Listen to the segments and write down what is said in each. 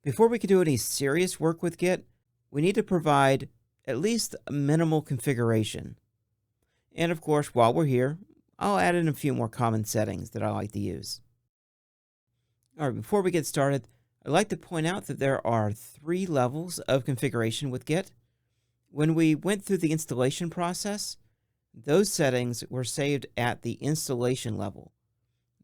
Before we can do any serious work with Git, we need to provide at least a minimal configuration. And of course, while we're here, I'll add in a few more common settings that I like to use. All right, before we get started, I'd like to point out that there are 3 levels of configuration with Git. When we went through the installation process, those settings were saved at the installation level.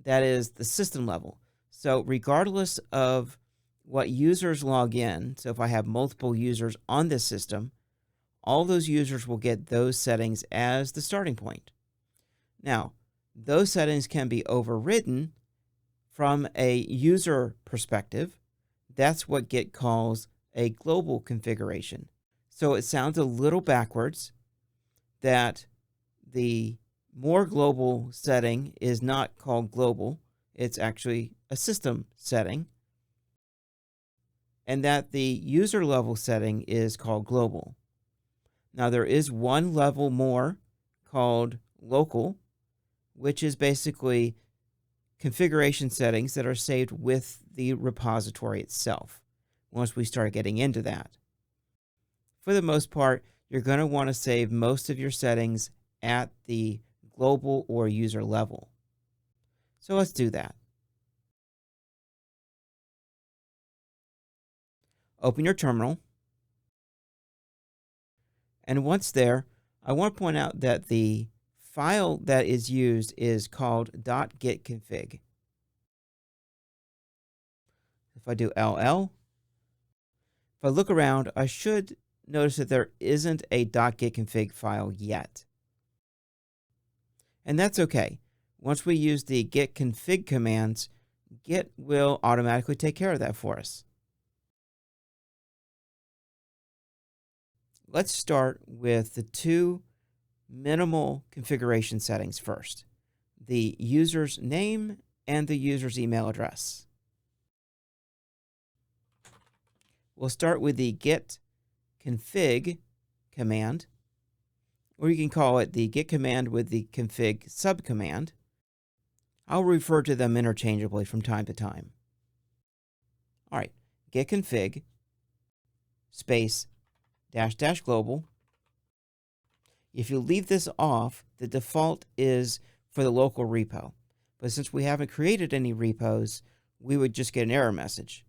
That is the system level. So regardless of what users log in, so if I have multiple users on this system, all those users will get those settings as the starting point. Now, those settings can be overridden from a user perspective. That's what Git calls a global configuration. So it sounds a little backwards that the more global setting is not called global. It's actually a system setting. And that the user level setting is called global. Now there is one level more called local, which is basically configuration settings that are saved with the repository itself, once we start getting into that. For the most part, you're going to want to save most of your settings at the global or user level. So let's do that. Open your terminal. And once there, I want to point out that the file that is used is called .gitconfig. If I do ll, if I look around, I should notice that there isn't a .gitconfig file yet. And that's okay. Once we use the git config commands, Git will automatically take care of that for us. Let's start with the 2 minimal configuration settings first, the user's name and the user's email address. We'll start with the git config command, or you can call it the git command with the config subcommand. I'll refer to them interchangeably from time to time. All right, git config space -- global. If you leave this off, the default is for the local repo. But since we haven't created any repos, we would just get an error message.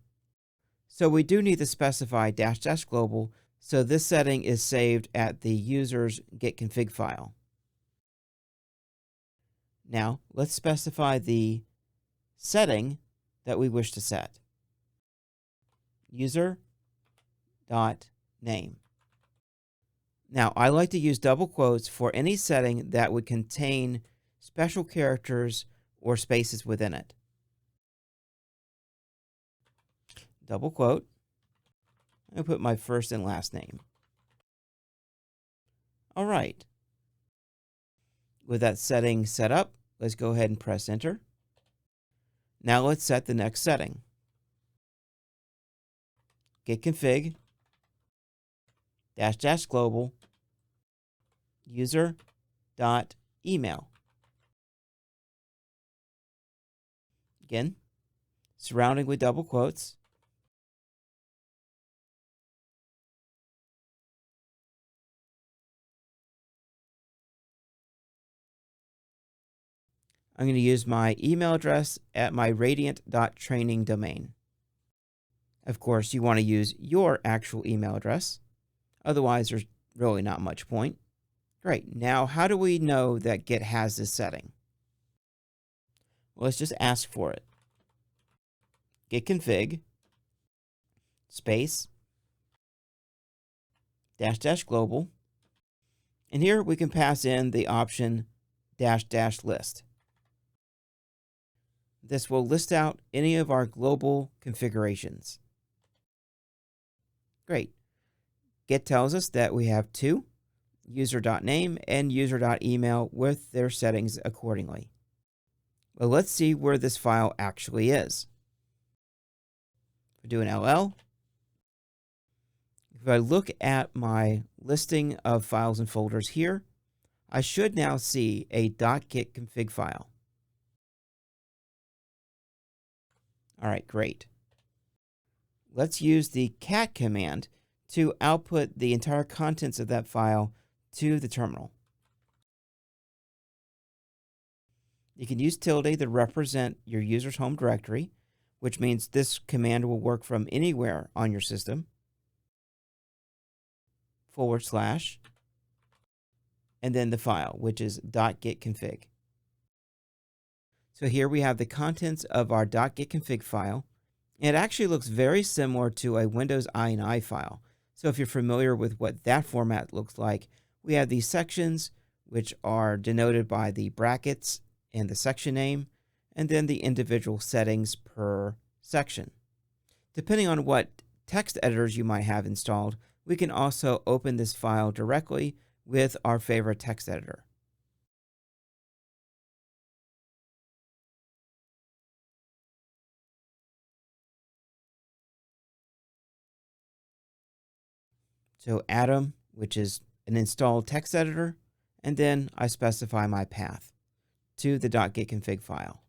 So we do need to specify -- global, so this setting is saved at the user's git config file. Now, let's specify the setting that we wish to set. User.name. Now, I like to use double quotes for any setting that would contain special characters or spaces within it. Double quote. I put my first and last name. All right. With that setting set up, let's go ahead and press enter. Now let's set the next setting. Git config -- global user.email. Again, surrounding with double quotes. I'm going to use my email address at my radiant.training domain. Of course, you want to use your actual email address. Otherwise, there's really not much point. Great. Now, how do we know that Git has this setting? Well, let's just ask for it. Git config space -- global. And here we can pass in the option -- list. This will list out any of our global configurations. Great. Git tells us that we have 2, user.name and user.email, with their settings accordingly. Well, let's see where this file actually is. If I do an ll, if I look at my listing of files and folders here, I should now see a .gitconfig file. All right, great. let's use the cat command to output the entire contents of that file to the terminal. You can use tilde to represent your user's home directory, which means this command will work from anywhere on your system. /, and then the file, which is .git config. So here we have the contents of our .git config file. It actually looks very similar to a Windows INI file. So if you're familiar with what that format looks like, we have these sections, which are denoted by the brackets and the section name, and then the individual settings per section. Depending on what text editors you might have installed, we can also open this file directly with our favorite text editor. So Atom, which is an installed text editor, and then I specify my path to the .git config file.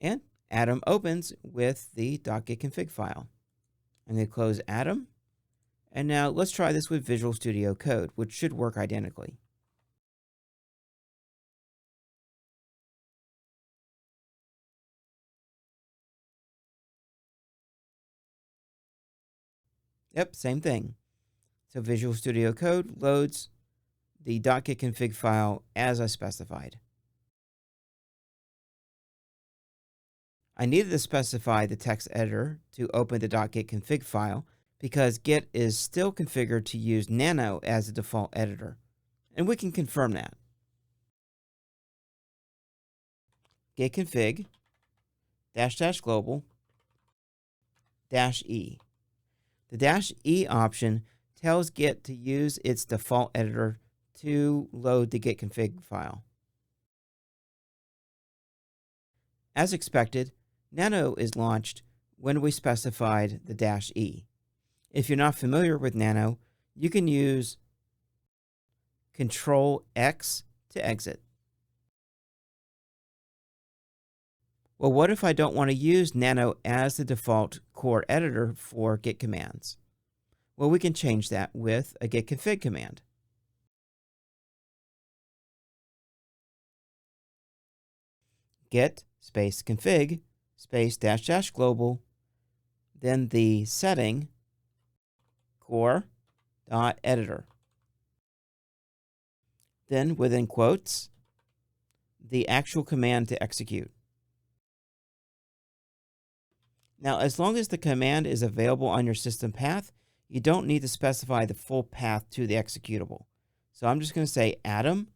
And Atom opens with the .git config file. I'm going to close Atom. And now let's try this with Visual Studio Code, which should work identically. Yep, same thing. So Visual Studio Code loads the .git config file as I specified. I needed to specify the text editor to open the .git config file because Git is still configured to use Nano as the default editor, and we can confirm that. Git config --global -e. The -e option tells Git to use its default editor to load the Git config file. As expected, Nano is launched when we specified the -e. If you're not familiar with Nano, you can use Control-X to exit. Well, what if I don't want to use Nano as the default core editor for Git commands? Well, we can change that with a Git config command. Git space config space --global, then the setting core.editor. Then within quotes, the actual command to execute. Now, as long as the command is available on your system path, you don't need to specify the full path to the executable. So I'm just going to say Atom,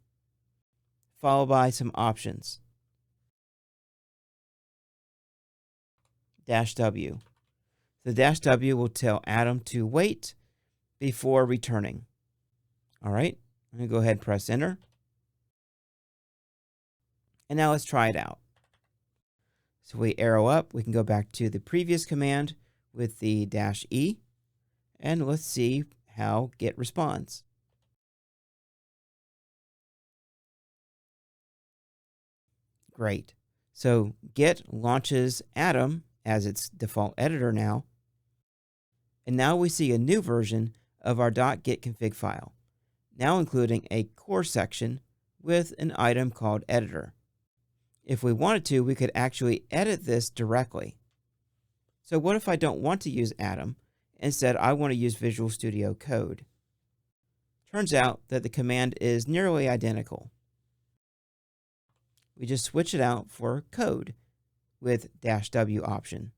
followed by some options. -w. The -w will tell Atom to wait before returning. All right, I'm going to go ahead and press enter. And now let's try it out. So we arrow up, we can go back to the previous command with the -e, and let's see how Git responds. Great. So Git launches Atom as its default editor now. And now we see a new version of our .git config file, now including a core section with an item called editor. If we wanted to, we could actually edit this directly. So what if I don't want to use Atom? Instead, I want to use Visual Studio Code. Turns out that the command is nearly identical. We just switch it out for code with -w option.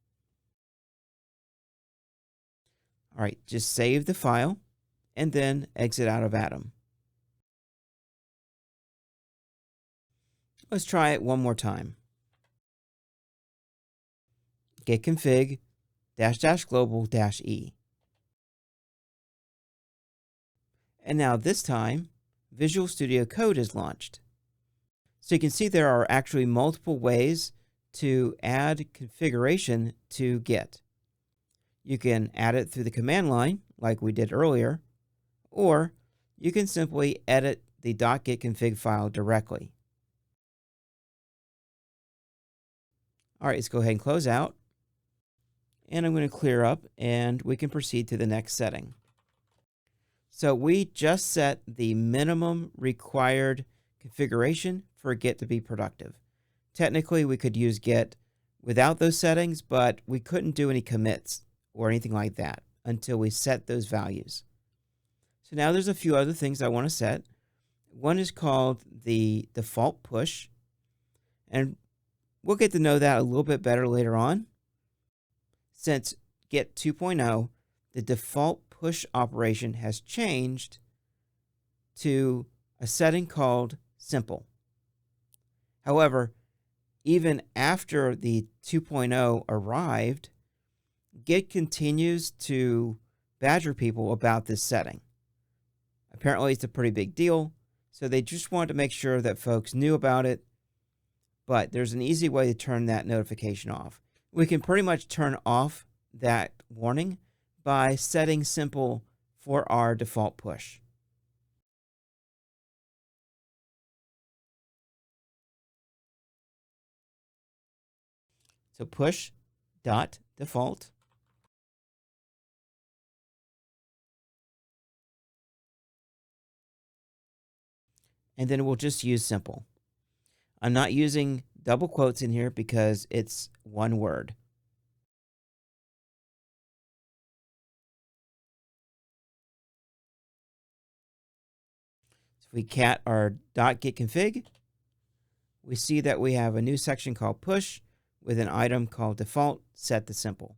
All right, just save the file and then exit out of Atom. Let's try it one more time. Git config --global -e. And now this time, Visual Studio Code is launched. So you can see there are actually multiple ways to add configuration to Git. You can add it through the command line, like we did earlier, or you can simply edit the .git config file directly. All right, let's go ahead and close out. And I'm going to clear up and we can proceed to the next setting. So we just set the minimum required configuration for Git to be productive. Technically, we could use Git without those settings, but we couldn't do any commits or anything like that until we set those values. So now there's a few other things I want to set. One is called the default push, and we'll get to know that a little bit better later on. Since Git 2.0, the default push operation has changed to a setting called simple. However, even after the 2.0 arrived, Git continues to badger people about this setting. Apparently, it's a pretty big deal, so they just wanted to make sure that folks knew about it, but there's an easy way to turn that notification off. We can pretty much turn off that warning by setting simple for our default push. So push dot default. And then we'll just use simple. I'm not using double quotes in here because it's one word. So if we cat our .git config, we see that we have a new section called push with an item called default set to simple.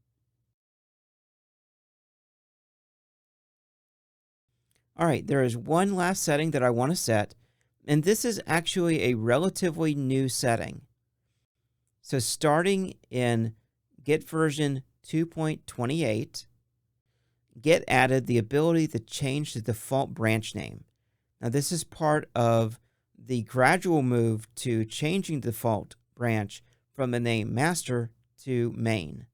All right, there is one last setting that I want to set, and this is actually a relatively new setting. So starting in Git version 2.28, Git added the ability to change the default branch name. Now, this is part of the gradual move to changing the default branch from the name master to main.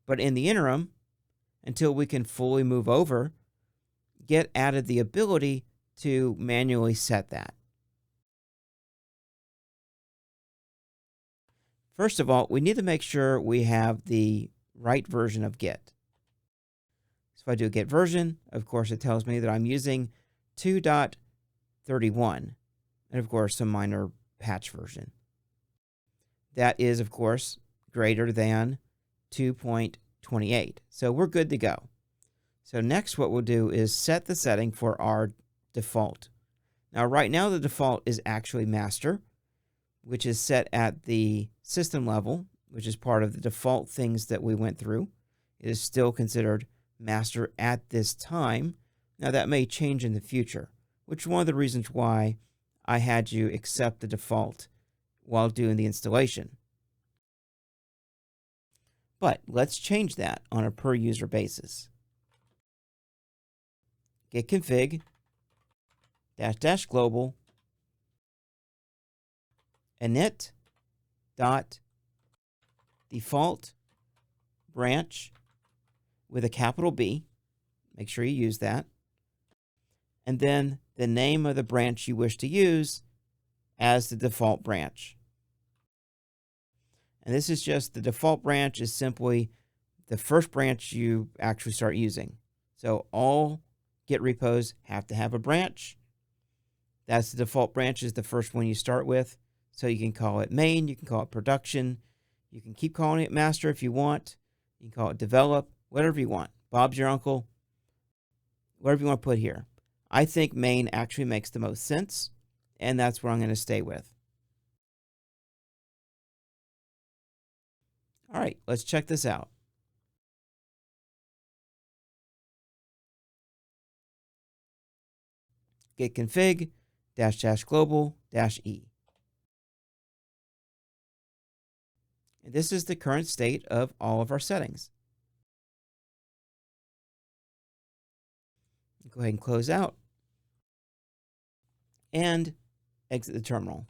But in the interim, until we can fully move over, Git added the ability to manually set that. First of all, we need to make sure we have the right version of Git. So if I do Git version, of course, it tells me that I'm using 2.31, and of course, some minor patch version. That is, of course, greater than 2.28. So we're good to go. So next, what we'll do is set the setting for our default. Now, right now, the default is actually master, which is set at the system level, which is part of the default things that we went through. It is still considered master at this time. Now, that may change in the future, which is one of the reasons why I had you accept the default while doing the installation. But let's change that on a per user basis. Git config -- global init dot default branch with a capital B. Make sure you use that. And then the name of the branch you wish to use as the default branch. And this is just the default branch is simply the first branch you actually start using. So all Git repos have to have a branch. That's the default branch is the first one you start with. So you can call it main, you can call it production, you can keep calling it master if you want, you can call it develop, whatever you want. Bob's your uncle, whatever you want to put here. I think main actually makes the most sense, and that's what I'm going to stay with. All right, let's check this out. Git config -- global -e. And this is the current state of all of our settings. Go ahead and close out and exit the terminal.